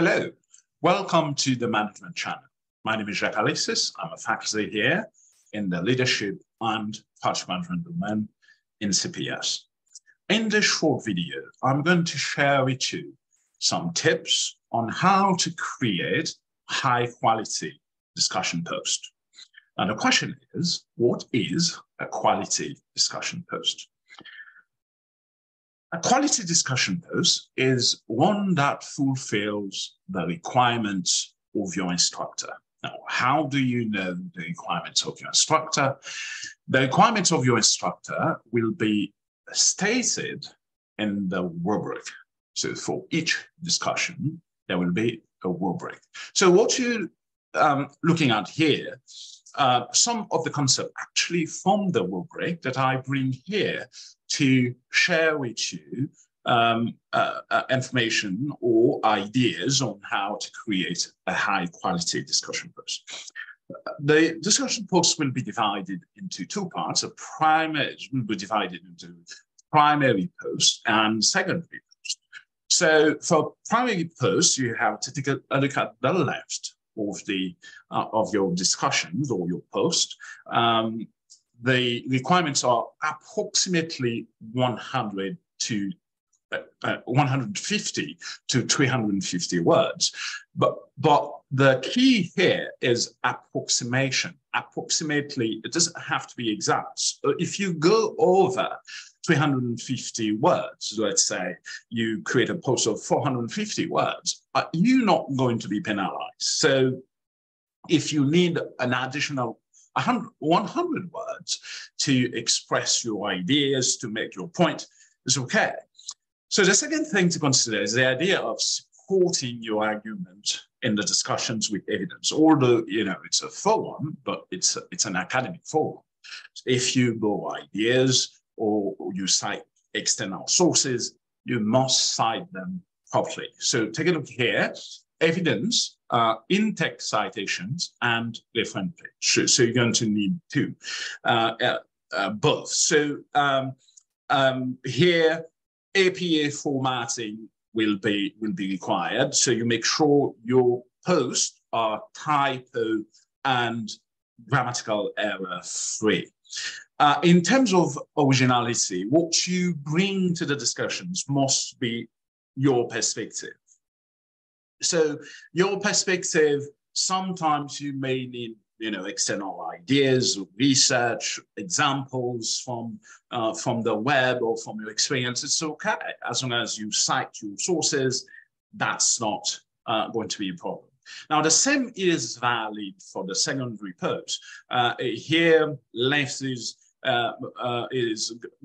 Hello, welcome to the Management Channel. My name is Alexis. I'm a faculty here in the Leadership and Project Management domain in CPS. In this short video, I'm going to share with you some tips on how to create high-quality discussion post. And the question is, what is a quality discussion post? A quality discussion post is one that fulfills the requirements of your instructor. Now, how do you know the requirements of your instructor? The requirements of your instructor will be stated in the rubric. So for each discussion, there will be a rubric. So what you're looking at here, some of the concepts actually from the rubric that I bring here to share with you information or ideas on how to create a high quality discussion post. The discussion post will be divided into two parts. A primary will be divided into primary post and secondary post. So for primary post, you have to take a look at the left of your discussions or your post. The requirements are approximately 100 to 150 to 350 words. But the key here is approximation. Approximately, it doesn't have to be exact. So if you go over 350 words, let's say you create a post of 450 words, you're not going to be penalized. So if you need an additional 100 words to express your ideas, to make your point, is okay. So the second thing to consider is the idea of supporting your argument in the discussions with evidence. Although, it's a forum, but it's an academic forum. If you go ideas or you cite external sources, you must cite them properly. So take a look here, evidence, in-text citations, and reference page. So you're going to need two, both. So here, APA formatting will be required. So you make sure your posts are typo and grammatical error free. In terms of originality, what you bring to the discussions must be your perspective. So your perspective, sometimes you may need, external ideas, research, examples from the web or from your experience. It's okay. As long as you cite your sources, that's not going to be a problem. Now, the same is valid for the secondary post. Here, length is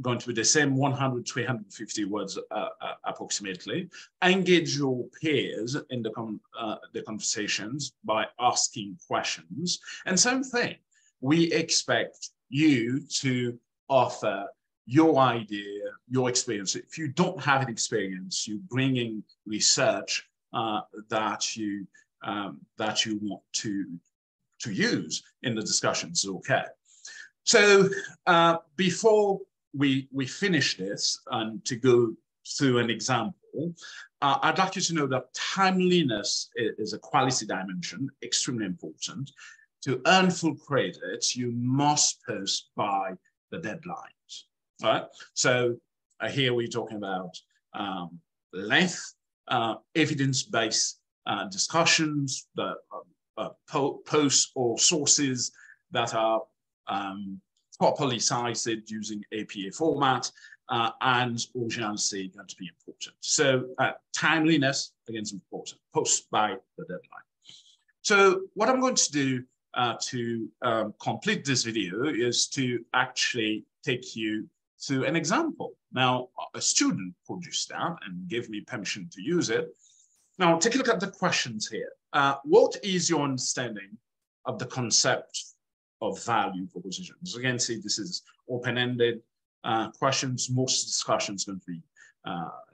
going to be the same, 100 to 350 words approximately. Engage your peers in the conversations by asking questions. And same thing, we expect you to offer your idea, your experience. If you don't have an experience, you bring in research that you want to use in the discussions, okay. So before we finish this and to go through an example, I'd like you to know that timeliness is a quality dimension, extremely important. To earn full credit, you must post by the deadlines, right? So here we're talking about length, evidence-based discussions, the posts or sources that are properly cited using APA format, and originality going to be important. So timeliness, again, is important, post by the deadline. So what I'm going to do to complete this video is to actually take you through an example. Now, a student produced that and gave me permission to use it. Now, take a look at the questions here. What is your understanding of the concept of value proposition? As you can see, this is open-ended questions. Most discussions going to be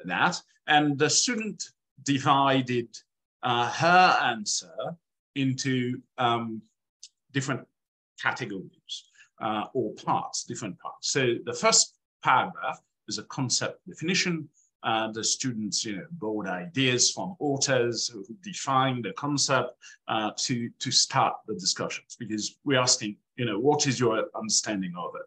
that. And the student divided her answer into different categories or parts, different parts. So the first paragraph is a concept definition. the students, borrow ideas from authors who define the concept to start the discussions, because we're asking, what is your understanding of it?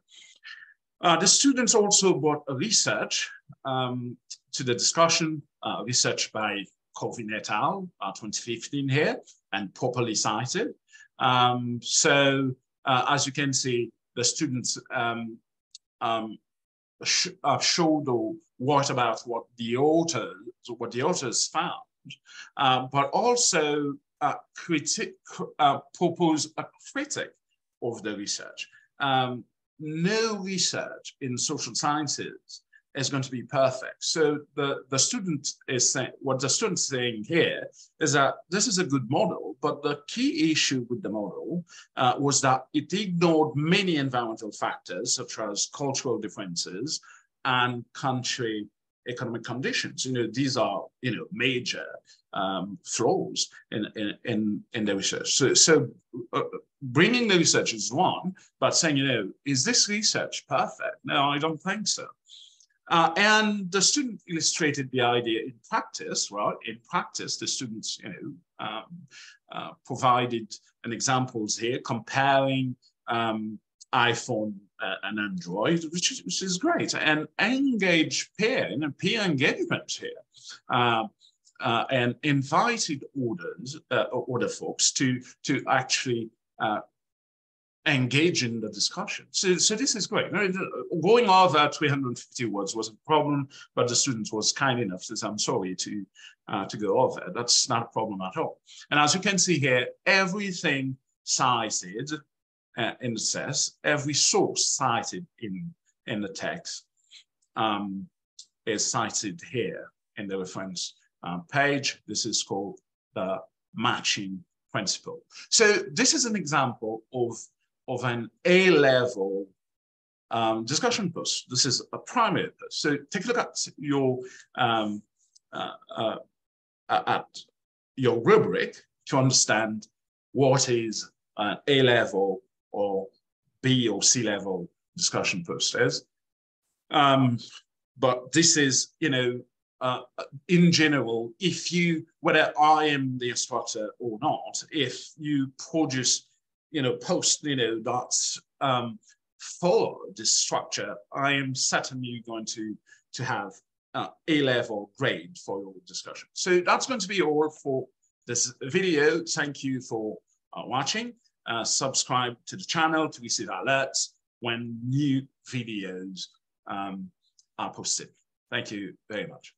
The students also brought a research to the discussion, research by Corvin et al. 2015 here, and properly cited. As you can see, the students showed or wrote about what the authors found, but also propose a critic of the research. No research in social sciences is going to be perfect. So the student is saying, what the student is saying here is that this is a good model, but the key issue with the model was that it ignored many environmental factors, such as cultural differences and country economic conditions. These are, major flaws in the research. So bringing the research is one, but saying, is this research perfect? No, I don't think so. And the student illustrated the idea in practice. Well, in practice, the students, provided an examples here comparing iPhone and Android, which is great, and engage peer engagement here, and invited order folks to actually engage in the discussion. So this is great. Going over 350 words wasn't a problem, but the student was kind enough to say, I'm sorry to go over. That's not a problem at all. And as you can see here, everything cited in the text, every source cited in the text is cited here in the reference page. This is called the matching principle. So this is an example of an A-level discussion post. This is a primary post. So take a look at your rubric to understand what is an A-level or B or C-level discussion post is. But this is, in general, whether I am the instructor or not, if you produce post, that's follow this structure, I am certainly going to have A-level grade for your discussion. So that's going to be all for this video. Thank you for watching. Subscribe to the channel to receive alerts when new videos are posted. Thank you very much.